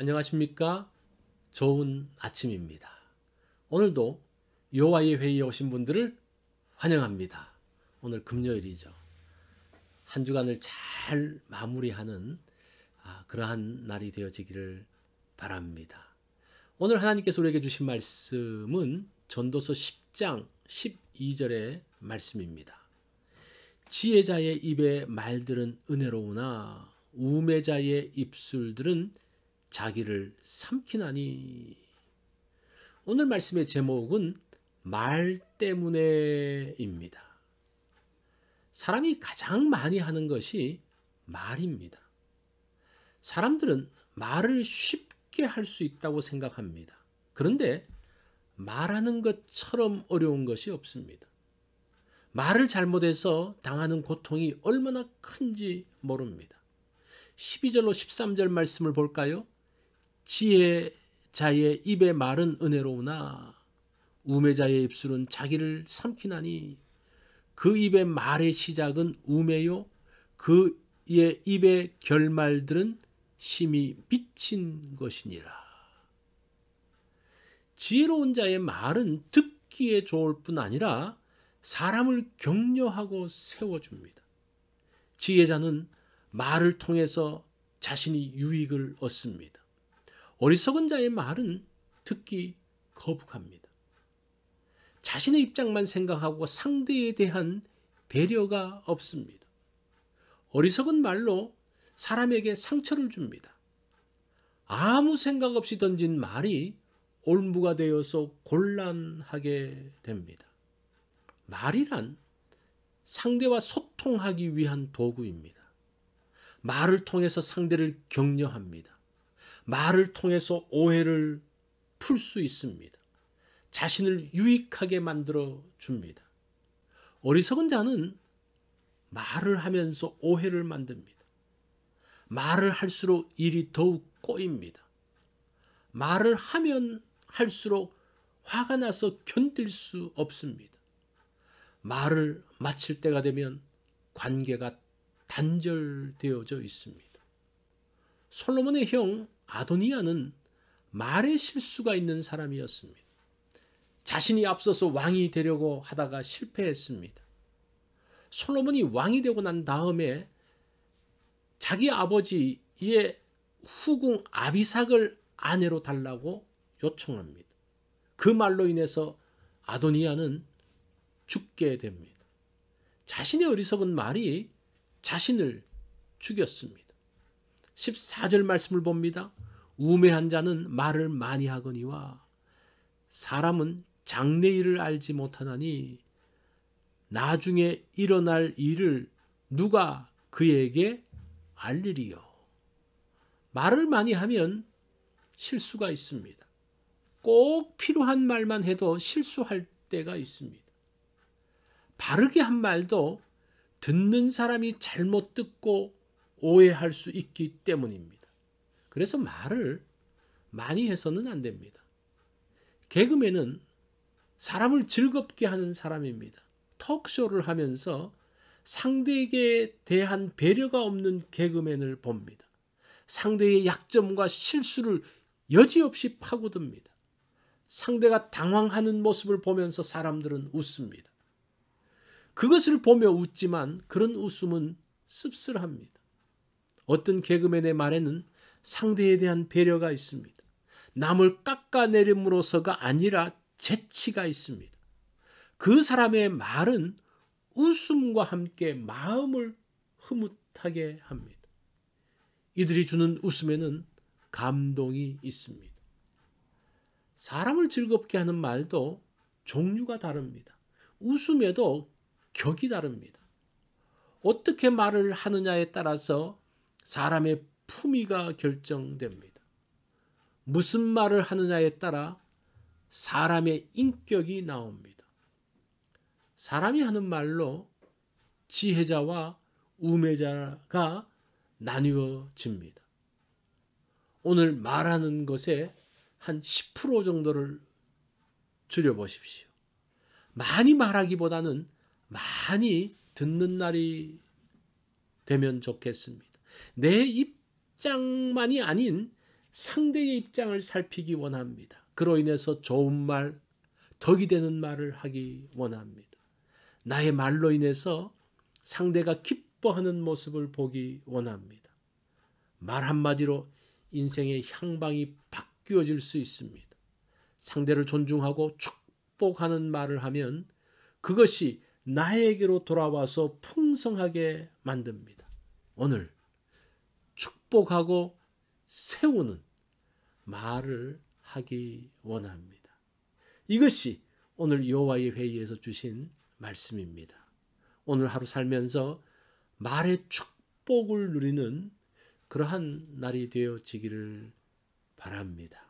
안녕하십니까? 좋은 아침입니다. 오늘도 여호와의 회의에 오신 분들을 환영합니다. 오늘 금요일이죠. 한 주간을 잘 마무리하는 그러한 날이 되어지기를 바랍니다. 오늘 하나님께서 우리에게 주신 말씀은 전도서 10장 12절의 말씀입니다. 지혜자의 입의 말들은 은혜로우나 우매자의 입술들은 자기를 삼키나니. 오늘 말씀의 제목은 말 때문에입니다. 사람이 가장 많이 하는 것이 말입니다. 사람들은 말을 쉽게 할 수 있다고 생각합니다. 그런데 말하는 것처럼 어려운 것이 없습니다. 말을 잘못해서 당하는 고통이 얼마나 큰지 모릅니다. 12절로 13절 말씀을 볼까요? 지혜자의 입의 말은 은혜로우나 우매자의 입술은 자기를 삼키나니. 그 입의 말의 시작은 우매요 그의 입의 결말들은 심히 미친 것이니라. 지혜로운 자의 말은 듣기에 좋을 뿐 아니라 사람을 격려하고 세워줍니다. 지혜자는 말을 통해서 자신이 유익을 얻습니다. 어리석은 자의 말은 듣기 거북합니다. 자신의 입장만 생각하고 상대에 대한 배려가 없습니다. 어리석은 말로 사람에게 상처를 줍니다. 아무 생각 없이 던진 말이 올무가 되어서 곤란하게 됩니다. 말이란 상대와 소통하기 위한 도구입니다. 말을 통해서 상대를 격려합니다. 말을 통해서 오해를 풀 수 있습니다. 자신을 유익하게 만들어 줍니다. 어리석은 자는 말을 하면서 오해를 만듭니다. 말을 할수록 일이 더욱 꼬입니다. 말을 하면 할수록 화가 나서 견딜 수 없습니다. 말을 마칠 때가 되면 관계가 단절되어져 있습니다. 솔로몬의 형 아도니아는 말에 실수가 있는 사람이었습니다. 자신이 앞서서 왕이 되려고 하다가 실패했습니다. 솔로몬이 왕이 되고 난 다음에 자기 아버지의 후궁 아비삭을 아내로 달라고 요청합니다. 그 말로 인해서 아도니아는 죽게 됩니다. 자신의 어리석은 말이 자신을 죽였습니다. 14절 말씀을 봅니다. 우매한 자는 말을 많이 하거니와 사람은 장래일을 알지 못하나니 나중에 일어날 일을 누가 그에게 알리리요. 말을 많이 하면 실수가 있습니다. 꼭 필요한 말만 해도 실수할 때가 있습니다. 바르게 한 말도 듣는 사람이 잘못 듣고 오해할 수 있기 때문입니다. 그래서 말을 많이 해서는 안 됩니다. 개그맨은 사람을 즐겁게 하는 사람입니다. 톡쇼를 하면서 상대에게 대한 배려가 없는 개그맨을 봅니다. 상대의 약점과 실수를 여지없이 파고듭니다. 상대가 당황하는 모습을 보면서 사람들은 웃습니다. 그것을 보며 웃지만 그런 웃음은 씁쓸합니다. 어떤 개그맨의 말에는 상대에 대한 배려가 있습니다. 남을 깎아내림으로서가 아니라 재치가 있습니다. 그 사람의 말은 웃음과 함께 마음을 흐뭇하게 합니다. 이들이 주는 웃음에는 감동이 있습니다. 사람을 즐겁게 하는 말도 종류가 다릅니다. 웃음에도 격이 다릅니다. 어떻게 말을 하느냐에 따라서 사람의 품위가 결정됩니다. 무슨 말을 하느냐에 따라 사람의 인격이 나옵니다. 사람이 하는 말로 지혜자와 우매자가 나뉘어집니다. 오늘 말하는 것에 한 10% 정도를 줄여보십시오. 많이 말하기보다는 많이 듣는 날이 되면 좋겠습니다. 내 입장만이 아닌 상대의 입장을 살피기 원합니다. 그로 인해서 좋은 말, 덕이 되는 말을 하기 원합니다. 나의 말로 인해서 상대가 기뻐하는 모습을 보기 원합니다. 말 한마디로 인생의 향방이 바뀌어질 수 있습니다. 상대를 존중하고 축복하는 말을 하면 그것이 나에게로 돌아와서 풍성하게 만듭니다. 오늘 축복하고 세우는 말을 하기 원합니다. 이것이 오늘 여호와의 회의에서 주신 말씀입니다. 오늘 하루 살면서 말의 축복을 누리는 그러한 날이 되어지기를 바랍니다.